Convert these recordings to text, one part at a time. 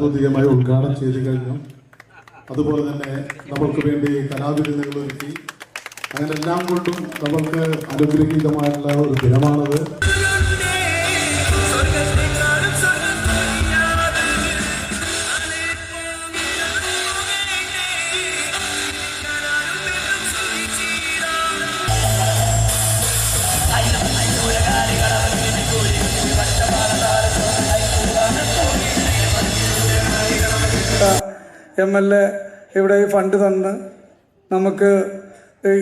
ഔദ്യോഗികമായി ഉദ്ഘാടനം ചെയ്തു കഴിഞ്ഞു. അതുപോലെ തന്നെ നമ്മൾക്ക് വേണ്ടി കലാവിരുന്നുകൾ ഒരുക്കി. അങ്ങനെ എല്ലാം കൊണ്ടും നമ്മൾക്ക് അനുഗ്രഹീതമായിട്ടുള്ള ഒരു ദിനമാണത്. MLA ഇവിടെ ഫണ്ട് തന്ന് നമുക്ക്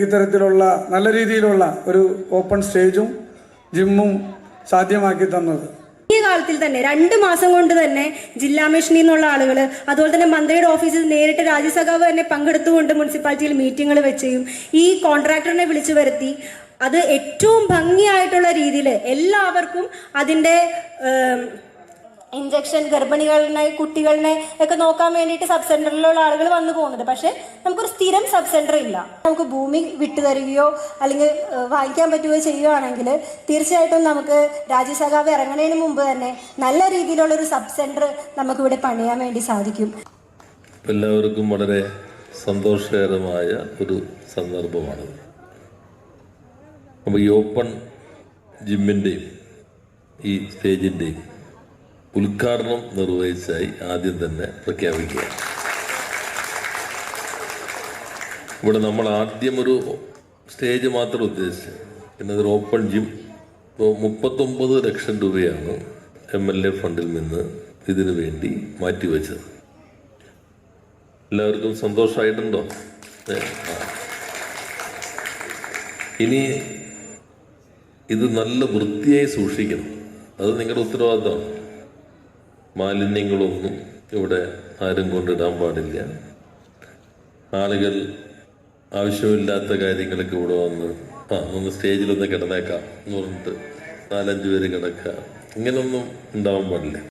ഇത്തരത്തിലുള്ള നല്ല രീതിയിലുള്ള ഒരു ഓപ്പൺ സ്റ്റേജും ജിമ്മും സാധ്യമാക്കി തന്നത്. ഈ കാലത്തിൽ തന്നെ 2 മാസം കൊണ്ട് തന്നെ ജില്ലാ മിഷനിൽ നിന്നുള്ള ആളുകൾ, അതുപോലെ തന്നെ മന്ത്രിയുടെ ഓഫീസിൽ നേരിട്ട് രാജ്യസഭാവ് തന്നെ പങ്കെടുത്തുകൊണ്ട് മുനിസിപ്പാലിറ്റിയിൽ മീറ്റിങ്ങുകൾ വെച്ചും ഈ കോൺട്രാക്ടറിനെ വിളിച്ചു വരുത്തി അത് ഏറ്റവും ഭംഗിയായിട്ടുള്ള രീതിയിൽ എല്ലാവർക്കും അതിൻ്റെ ഇഞ്ചക്ഷൻ, ഗർഭിണികളിനെ, കുട്ടികളിനെ ഒക്കെ നോക്കാൻ വേണ്ടിയിട്ട് സബ് സെന്ററിലുള്ള ആളുകൾ വന്നു പോകുന്നുണ്ട്. പക്ഷെ നമുക്കൊരു സ്ഥിരം സബ് സെന്റർ ഇല്ല. നമുക്ക് ഭൂമി വിട്ടുതരികയോ അല്ലെങ്കിൽ വാങ്ങിക്കാൻ പറ്റുകയോ ചെയ്യുകയാണെങ്കിൽ തീർച്ചയായിട്ടും നമുക്ക് രാജ്യസഭാവ് ഇറങ്ങുന്നതിന് മുമ്പ് തന്നെ നല്ല രീതിയിലുള്ളൊരു സബ് സെന്റർ നമുക്കിവിടെ പണിയാൻ വേണ്ടി സാധിക്കും. എല്ലാവർക്കും വളരെ സന്തോഷകരമായ ഒരു സന്ദർഭമാണ്. അപ്പോൾ ഈ ഓപ്പൺ ജിമ്മിൻ്റെയും ഈ സ്റ്റേജിൻ്റെയും ഉദ്ഘാടനം നിർവഹിച്ചായി ആദ്യം തന്നെ പ്രഖ്യാപിക്കുക. ഇവിടെ നമ്മൾ ആദ്യം ഒരു സ്റ്റേജ് മാത്രം ഉദ്ദേശിച്ചു, പിന്നെ അതൊരു ഓപ്പൺ ജിം. ഇപ്പോൾ 39 ലക്ഷം രൂപയാണ് MLA ഫണ്ടിൽ നിന്ന് ഇതിനു വേണ്ടി മാറ്റിവെച്ചത്. എല്ലാവർക്കും സന്തോഷമായിട്ടുണ്ടോ? ഇനി ഇത് നല്ല വൃത്തിയായി സൂക്ഷിക്കണം. അത് നിങ്ങളുടെ ഉത്തരവാദിത്തമാണ്. മാലിന്യങ്ങളൊന്നും ഇവിടെ ആരും കൊണ്ടിടാൻ പാടില്ല. ആളുകൾ ആവശ്യമില്ലാത്ത കാര്യങ്ങളൊക്കെ ഇവിടെ വന്ന് ഒന്ന് സ്റ്റേജിലൊന്ന് കിടന്നേക്കാം എന്ന് പറഞ്ഞിട്ട് 4-5 പേര് കിടക്കുക, ഇങ്ങനൊന്നും ഉണ്ടാവാൻ പാടില്ല.